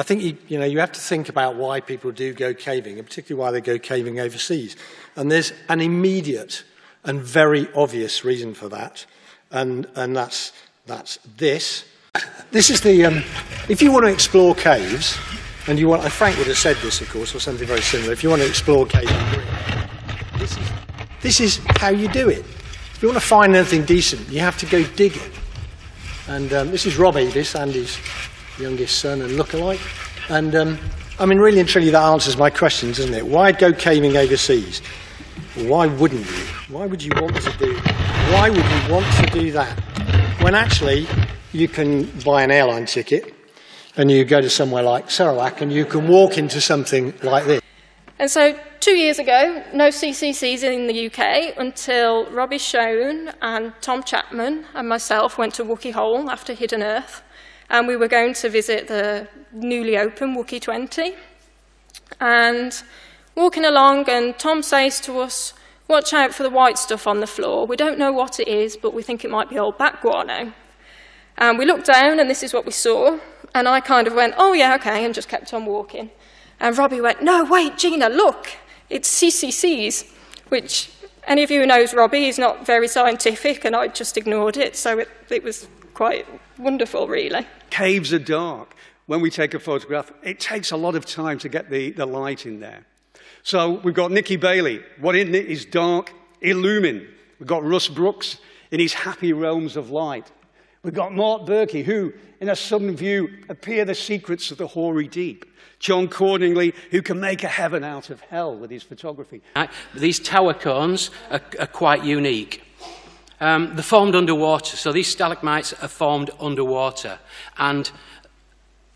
I think you have to think about why people do go caving, and particularly why they go caving overseas. And there's an immediate and very obvious reason for that, and that's this. This is the if you want to explore caves, and you want, Frank would have said this, of course, or something very similar. If you want to explore caves, this is how you do it. If you want to find anything decent, you have to go digging. And this is Robbie, this Andy's youngest son and lookalike. And I mean, really and truly, that answers my questions, doesn't it? Why go caving overseas? Why wouldn't you? Why would you want to do? Why would you want to do that when actually you can buy an airline ticket and you go to somewhere like Sarawak and you can walk into something like this? And so 2 years ago, no CCCs in the UK until Robbie Schoen and Tom Chapman and myself went to Wookey Hole after Hidden Earth. And we were going to visit the newly open Wookey 20. And walking along, and Tom says to us, "Watch out for the white stuff on the floor. We don't know what it is, but we think it might be old bat guano." And we looked down, and this is what we saw. And I kind of went, "Oh, yeah, okay," and just kept on walking. And Robbie went, "No, wait, Gina, look, it's CCCs," which any of you who knows Robbie is not very scientific, and I just ignored it. So it was quite wonderful, really. Caves are dark. When we take a photograph, it takes a lot of time to get the light in there. So we've got Nicky Bailey. What in it is dark, illumined. We've got Russ Brooks in his happy realms of light. We've got Mark Berkey, who, in a sudden view, appear the secrets of the hoary deep. John Cordingley, who can make a heaven out of hell with his photography. These tower cones are quite unique. They're formed underwater, so these stalagmites are formed underwater. And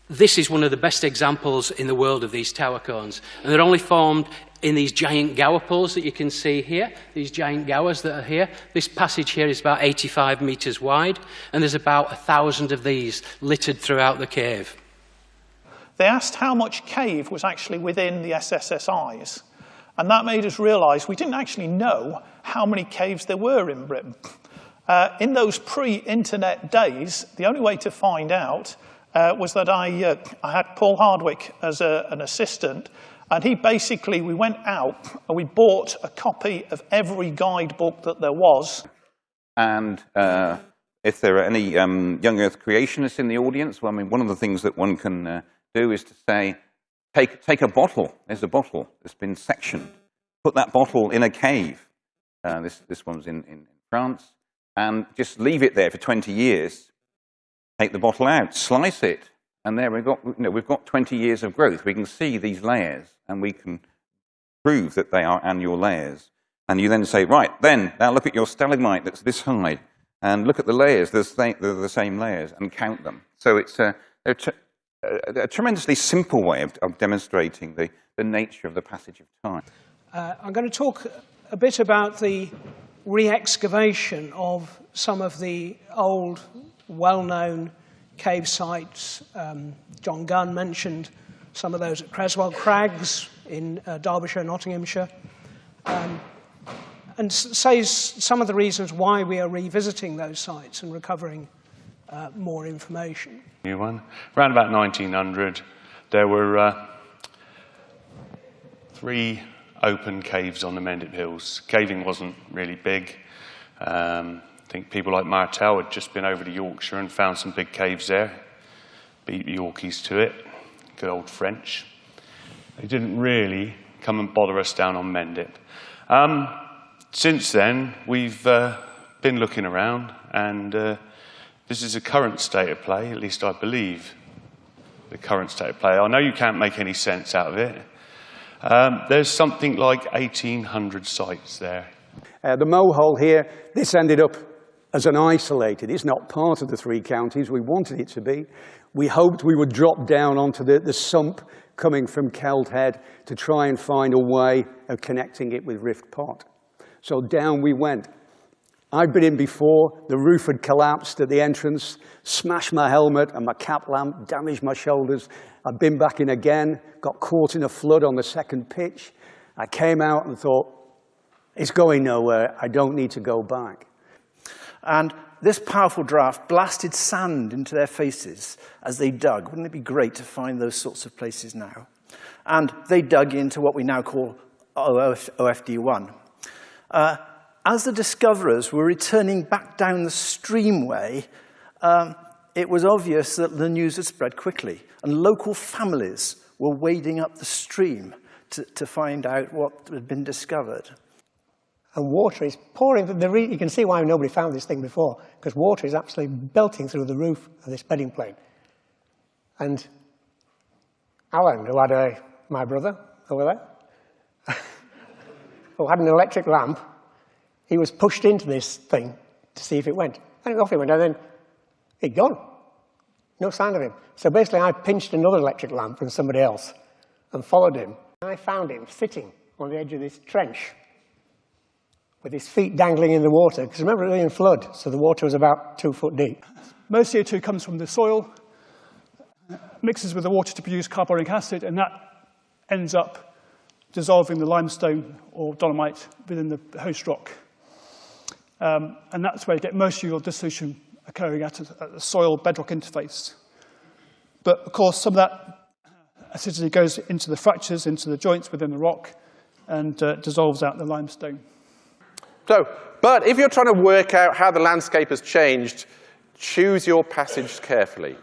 this is one of the best examples in the world of these tower cones. And they're only formed in these giant gower pools that you can see here, these giant gowers that are here. This passage here is about 85 metres wide, and there's about 1,000 of these littered throughout the cave. They asked how much cave was actually within the SSSIs, and that made us realise we didn't actually know how many caves there were in Britain. In those pre-internet days, the only way to find out was that I had Paul Hardwick as an assistant, and we went out and we bought a copy of every guidebook that there was. And if there are any young Earth creationists in the audience, well, I mean, one of the things that one can do is to say, take a bottle. There's a bottle that's been sectioned. Put that bottle in a cave. This one's in France. And just leave it there for 20 years. Take the bottle out, slice it, and there we've got 20 years of growth. We can see these layers, and we can prove that they are annual layers. And you then say, right, then, now look at your stalagmite that's this high, and look at the layers, they're the same layers, and count them. So it's a tremendously simple way of demonstrating the nature of the passage of time. I'm going to talk a bit about the re-excavation of some of the old, well-known cave sites. John Gunn mentioned some of those at Creswell Crags in Derbyshire, Nottinghamshire, and says some of the reasons why we are revisiting those sites and recovering more information. New one. Around about 1900, there were 3 open caves on the Mendip Hills. Caving wasn't really big. I think people like Martel had just been over to Yorkshire and found some big caves there. Beat the Yorkies to it. Good old French. They didn't really come and bother us down on Mendip. Since then, we've been looking around, and this is a current state of play, at least I believe the current state of play. I know you can't make any sense out of it. There's something like 1,800 sites there. The Mohole here, this ended up as an isolated. It's not part of the 3 counties. We wanted it to be. We hoped we would drop down onto the sump coming from Keld Head to try and find a way of connecting it with Rift Pot. So down we went. I'd been in before. The roof had collapsed at the entrance, smashed my helmet and my cap lamp, damaged my shoulders. I'd been back in again, got caught in a flood on the 2nd pitch. I came out and thought, it's going nowhere. I don't need to go back. And this powerful draft blasted sand into their faces as they dug. Wouldn't it be great to find those sorts of places now? And they dug into what we now call OFD1. As the discoverers were returning back down the streamway, it was obvious that the news had spread quickly, and local families were wading up the stream to find out what had been discovered. And water is pouring. You can see why nobody found this thing before, because water is absolutely belting through the roof of this bedding plane. And Alan, who had my brother over there, who had an electric lamp, he was pushed into this thing to see if it went. And off it went, and then he'd gone. No sign of him. So basically I pinched another electric lamp from somebody else and followed him. And I found him sitting on the edge of this trench with his feet dangling in the water. Because remember, it was in flood, so the water was about 2 foot deep. Most CO2 comes from the soil, mixes with the water to produce carbonic acid, and that ends up dissolving the limestone or dolomite within the host rock. And that's where you get most of your dissolution occurring at the soil-bedrock interface. But, of course, some of that acidity goes into the fractures, into the joints within the rock, and dissolves out the limestone. So, but if you're trying to work out how the landscape has changed, choose your passage carefully.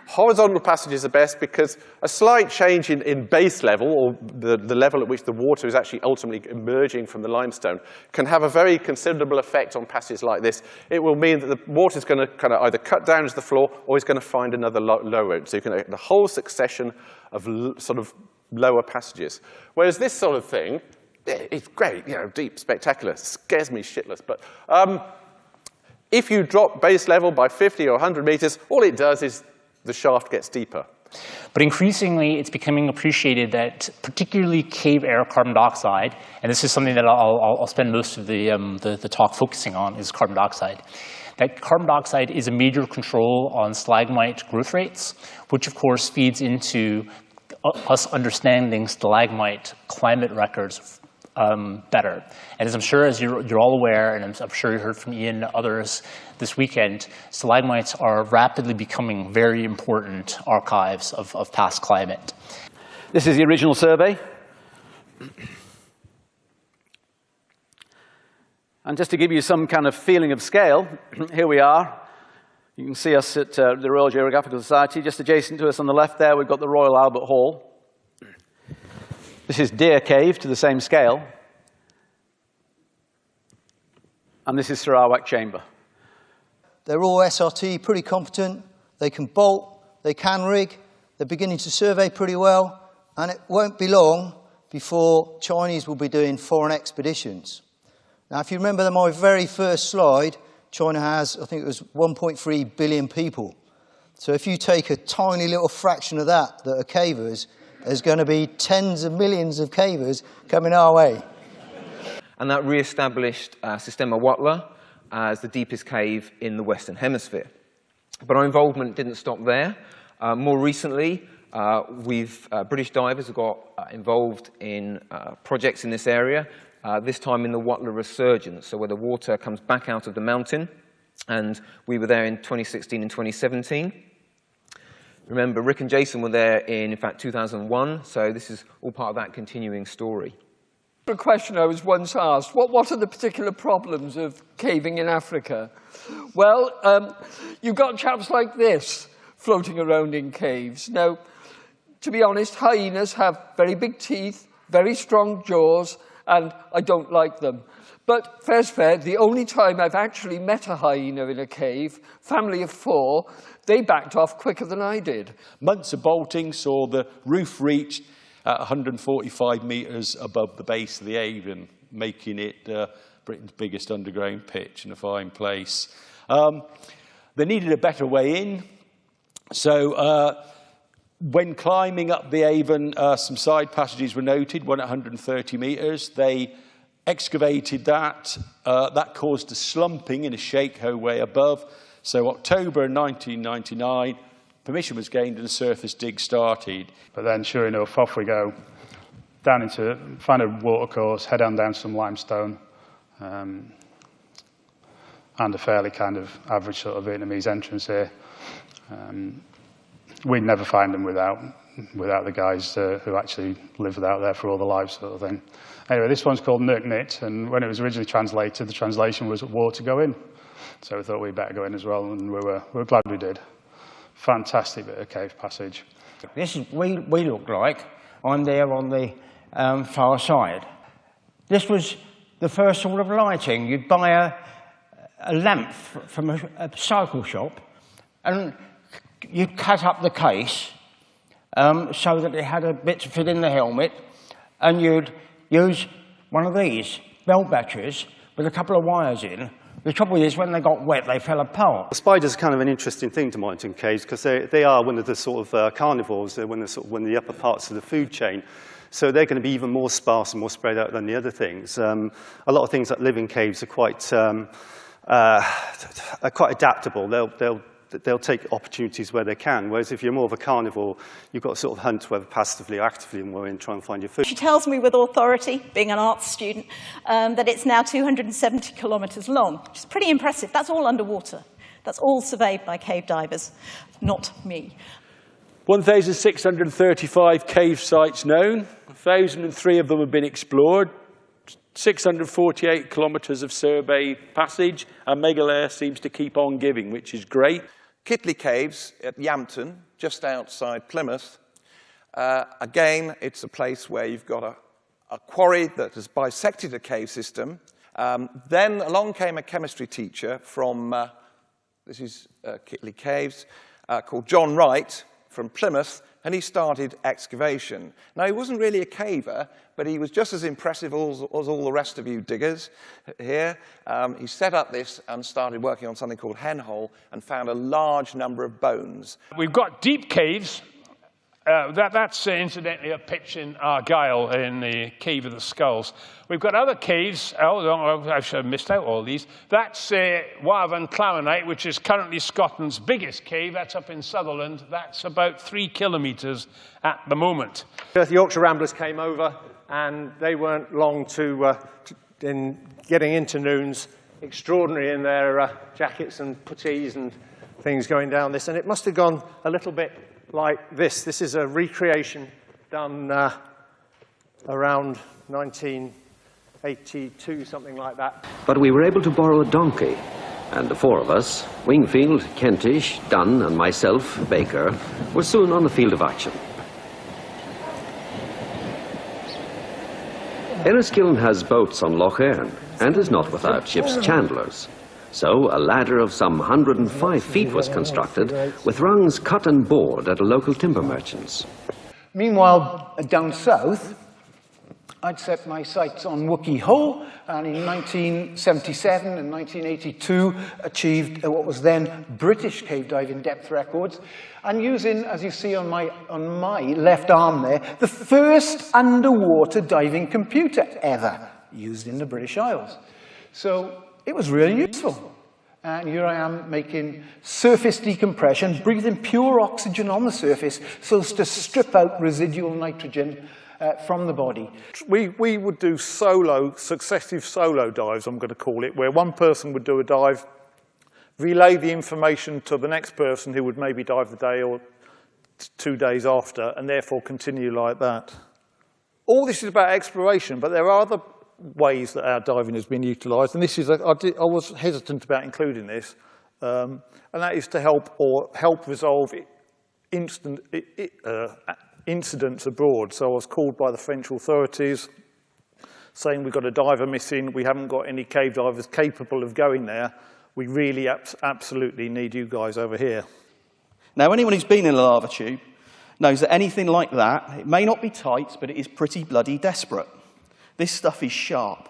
Horizontal passages are best because a slight change in base level, or the level at which the water is actually ultimately emerging from the limestone, can have a very considerable effect on passages like this. It will mean that the water is going to kind of either cut down to the floor or is going to find another lower. So you can get the whole succession of sort of lower passages. Whereas this sort of thing, it's great, you know, deep, spectacular, scares me shitless. But if you drop base level by 50 or 100 meters, all it does is the shaft gets deeper. But increasingly, it's becoming appreciated that particularly cave air carbon dioxide, and this is something that I'll spend most of the talk focusing on, is carbon dioxide. That carbon dioxide is a major control on stalagmite growth rates, which of course feeds into us understanding stalagmite climate records better. And as I'm sure as you're all aware, and I'm sure you heard from Ian and others this weekend, stalagmites are rapidly becoming very important archives of past climate. This is the original survey. And just to give you some kind of feeling of scale, here we are. You can see us at the Royal Geographical Society. Just adjacent to us on the left there, we've got the Royal Albert Hall. This is Deer Cave to the same scale. And this is Sarawak Chamber. They're all SRT, pretty competent. They can bolt, they can rig. They're beginning to survey pretty well. And it won't be long before Chinese will be doing foreign expeditions. Now, if you remember my very first slide, China has, I think it was 1.3 billion people. So if you take a tiny little fraction of that are cavers, there's going to be tens of millions of cavers coming our way. And that re-established Sistema Huatla as the deepest cave in the Western Hemisphere. But our involvement didn't stop there. More recently, British divers have got involved in projects in this area, this time in the Huatla Resurgence, so where the water comes back out of the mountain. And we were there in 2016 and 2017. Remember, Rick and Jason were there in fact, 2001, so this is all part of that continuing story. A question I was once asked, what are the particular problems of caving in Africa? Well, you've got chaps like this floating around in caves. Now, to be honest, hyenas have very big teeth, very strong jaws, and I don't like them. But fair's fair, the only time I've actually met a hyena in a cave, family of 4, they backed off quicker than I did. Months of bolting saw the roof reached at 145 metres above the base of the Avon, making it Britain's biggest underground pitch and a fine place. They needed a better way in, so when climbing up the Avon, some side passages were noted, one at 130 metres. They excavated that. That caused a slumping in a shake-ho way above. So October 1999, permission was gained and a surface dig started. But then, sure enough, off we go. Down into, find a water course, head on down some limestone. and a fairly kind of average sort of Vietnamese entrance here. We'd never find them without the guys who actually lived out there for all their lives, sort of thing. Anyway, this one's called Nuc Nit, and when it was originally translated, the translation was "war to go in." So we thought we'd better go in as well, and we were glad we did. Fantastic bit of cave passage. This is we look like. I'm there on the far side. This was the first sort of lighting. You'd buy a lamp from a cycle shop, and you'd cut up the case so that it had a bit to fit in the helmet, and you'd use one of these belt batteries with a couple of wires in. The trouble is, when they got wet, they fell apart. The spiders are kind of an interesting thing to monitor in caves because they are one of the sort of carnivores. They're one of the upper parts of the food chain. So they're going to be even more sparse and more spread out than the other things. A lot of things that live in caves are quite adaptable. They'll take opportunities where they can, whereas if you're more of a carnivore, you've got to sort of hunt whether passively or actively and try and find your food. She tells me with authority, being an arts student, that it's now 270 kilometres long, which is pretty impressive. That's all underwater. That's all surveyed by cave divers, not me. 1,635 cave sites known, 1,003 of them have been explored, 648 kilometres of survey passage, and Megalair seems to keep on giving, which is great. Kitley Caves at Yampton, just outside Plymouth. Again, it's a place where you've got a quarry that has bisected a cave system. Then along came a chemistry teacher from, this is Kitley Caves, called John Wright from Plymouth, and he started excavation. Now, he wasn't really a caver, but he was just as impressive as all the rest of you diggers here. He set up this and started working on something called hen hole and found a large number of bones. We've got deep caves. That's incidentally a pitch in Argyll in the Cave of the Skulls. We've got other caves. I should have missed out all these. That's Warvan Clamonite, which is currently Scotland's biggest cave. That's up in Sutherland. That's about 3 kilometres at the moment. The Yorkshire Ramblers came over, and they weren't long in getting into Noons. Extraordinary in their jackets and puttees and things going down this. And it must have gone a little bit like this. This is a recreation done around 1982, something like that. But we were able to borrow a donkey, and the four of us, Wingfield, Kentish, Dunn and myself, Baker, were soon on the field of action. Enniskillen has boats on Lough Erne and is not without ship's chandlers. So a ladder of some 105 feet was constructed with rungs cut and bored at a local timber merchant's. Meanwhile, down south, I'd set my sights on Wookey Hole, and in 1977 and 1982 achieved what was then British cave diving depth records, and using, as you see on my left arm there, the first underwater diving computer ever used in the British Isles. So it was really useful. And here I am making surface decompression, breathing pure oxygen on the surface so as to strip out residual nitrogen from the body. We would do successive solo dives, I'm going to call it, where one person would do a dive, relay the information to the next person who would maybe dive the day or 2 days after, and therefore continue like that. All this is about exploration, but there are other ways that our diving has been utilised, and this is, I was hesitant about including this, and that is to help resolve incidents abroad. So I was called by the French authorities saying we've got a diver missing, we haven't got any cave divers capable of going there, we really absolutely need you guys over here. Now, anyone who's been in a lava tube knows that anything like that, it may not be tight, but it is pretty bloody desperate. This stuff is sharp.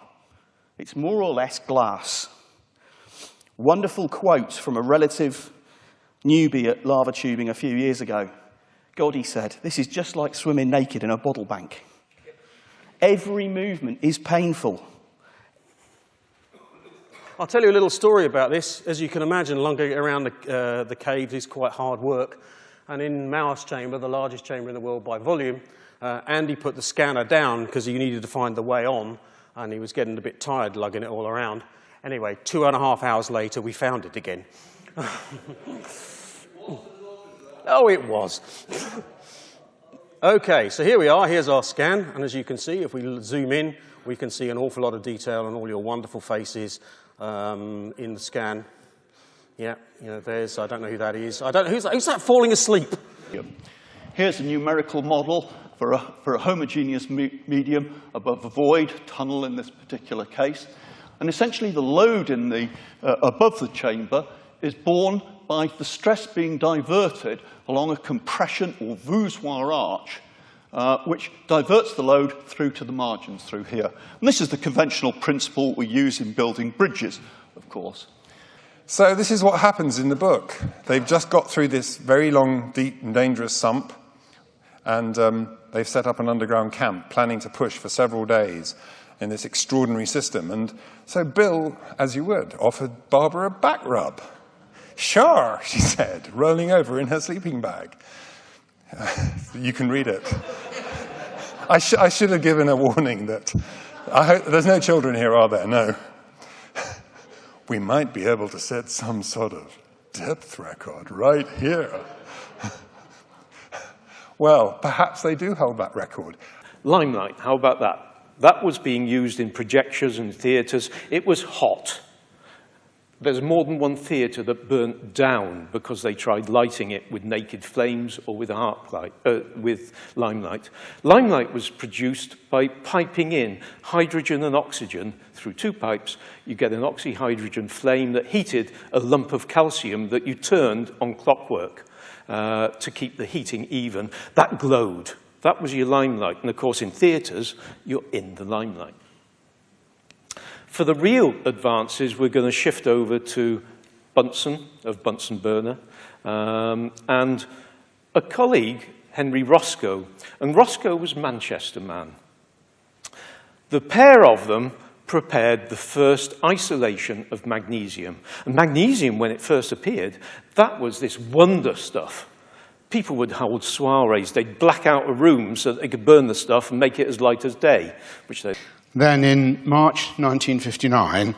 It's more or less glass. Wonderful quote from a relative newbie at lava tubing a few years ago. God, he said, this is just like swimming naked in a bottle bank. Every movement is painful. I'll tell you a little story about this. As you can imagine, lugging around the caves is quite hard work. And in Mauer's chamber, the largest chamber in the world by volume, Andy put the scanner down because he needed to find the way on, and he was getting a bit tired lugging it all around. Anyway, 2.5 hours later, we found it again. Oh, it was. Okay, so here we are. Here's our scan. And as you can see, if we zoom in, we can see an awful lot of detail on all your wonderful faces in the scan. Yeah, you know, there's, I don't know who that is. I don't know, who's that falling asleep? Here's a numerical model for a homogeneous medium above a void, tunnel in this particular case. And essentially the load in the, above the chamber is borne by the stress being diverted along a compression or voussoir arch, which diverts the load through to the margins through here. And this is the conventional principle we use in building bridges, of course. So this is what happens in the book. They've just got through this very long, deep and dangerous sump, and they've set up an underground camp, planning to push for several days in this extraordinary system. And so Bill, as you would, offered Barbara a back rub. Sure, she said, rolling over in her sleeping bag. You can read it. I should have given a warning that, I hope, there's no children here, are there? No. We might be able to set some sort of depth record right here. Well, perhaps they do hold that record. Limelight, how about that? That was being used in projectors and theatres. It was hot. There's more than one theatre that burnt down because they tried lighting it with naked flames or with with limelight. Limelight was produced by piping in hydrogen and oxygen through two pipes. You get an oxyhydrogen flame that heated a lump of calcium that you turned on clockwork to keep the heating even. That glowed. That was your limelight. And of course, in theatres, you're in the limelight. For the real advances, we're going to shift over to Bunsen, of Bunsen burner, and a colleague, Henry Roscoe. And Roscoe was a Manchester man. The pair of them prepared the first isolation of magnesium. And magnesium, when it first appeared, that was this wonder stuff. People would hold soirees. They'd black out a room so that they could burn the stuff and make it as light as day, which they... Then in March 1959,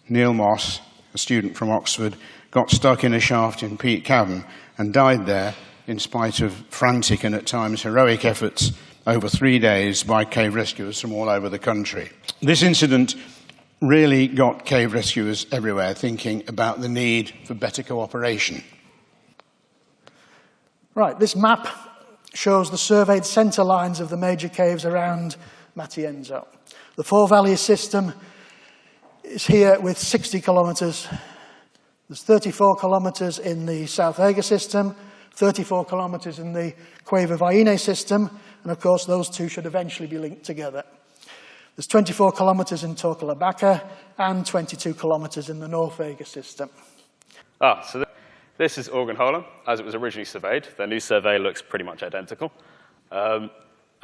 Neil Moss, a student from Oxford, got stuck in a shaft in Peak Cavern and died there in spite of frantic and at times heroic efforts over 3 days by cave rescuers from all over the country. This incident really got cave rescuers everywhere thinking about the need for better cooperation. Right, this map shows the surveyed centre lines of the major caves around Matienzo. The Four Valleys system is here with 60 kilometres. There's 34 kilometres in the South Vega system, 34 kilometres in the Cueva Vaine system, and of course those two should eventually be linked together. There's 24 kilometres in Torcalabaca and 22 kilometres in the North Vega system. So this is Organ Hollow, as it was originally surveyed. Their new survey looks pretty much identical.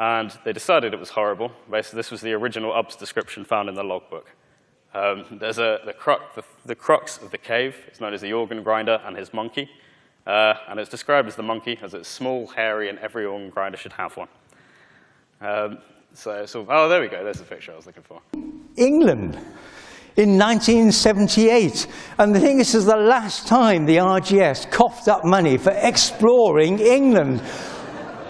And they decided it was horrible. Basically, this was the original UPS description found in the logbook. There's the crux of the cave. It's known as the organ grinder and his monkey. And it's described as the monkey, as it's small, hairy, and every organ grinder should have one. Oh, there we go. There's the picture I was looking for. England in 1978. And the thing is, this is the last time the RGS coughed up money for exploring England.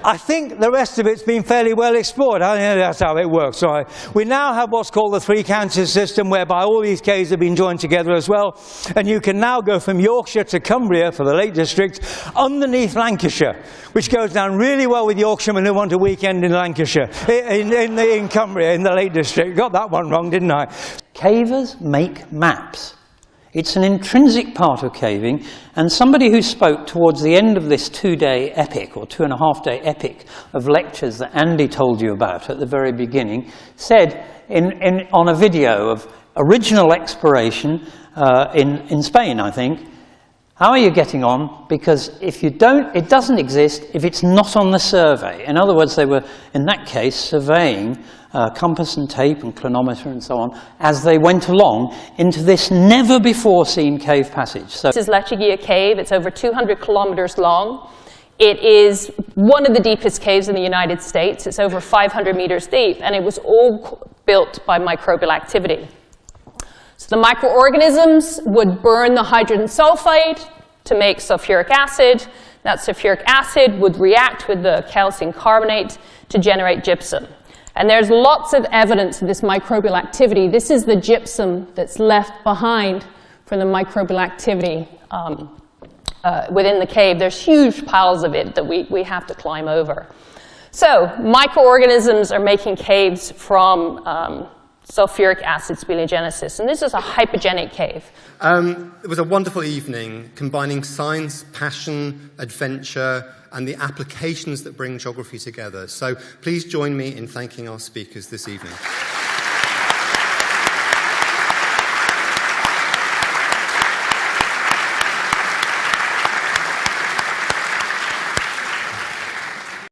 I think the rest of it's been fairly well explored. I think that's how it works. Right. We now have what's called the three county system, whereby all these caves have been joined together as well. And you can now go from Yorkshire to Cumbria for the Lake District, underneath Lancashire, which goes down really well with Yorkshiremen who want a weekend in Lancashire, in Cumbria, in the Lake District. Got that one wrong, didn't I? Cavers make maps. It's an intrinsic part of caving, and somebody who spoke towards the end of this 2-day epic, or 2.5-day epic of lectures that Andy told you about at the very beginning, said on a video of original exploration in Spain, I think, how are you getting on? Because if you don't, it doesn't exist if it's not on the survey. In other words, they were, in that case, surveying compass and tape and clinometer and so on as they went along into this never-before-seen cave passage. So this is Lechuguilla Cave. It's over 200 kilometers long. It is one of the deepest caves in the United States. It's over 500 meters deep, and it was all built by microbial activity. So the microorganisms would burn the hydrogen sulfide to make sulfuric acid. That sulfuric acid would react with the calcium carbonate to generate gypsum. And there's lots of evidence of this microbial activity. This is the gypsum that's left behind from the microbial activity within the cave. There's huge piles of it that we have to climb over. So microorganisms are making caves from sulfuric acid speleogenesis, and this is a hypogenic cave. It was a wonderful evening combining science, passion, adventure, and the applications that bring geography together. So please join me in thanking our speakers this evening.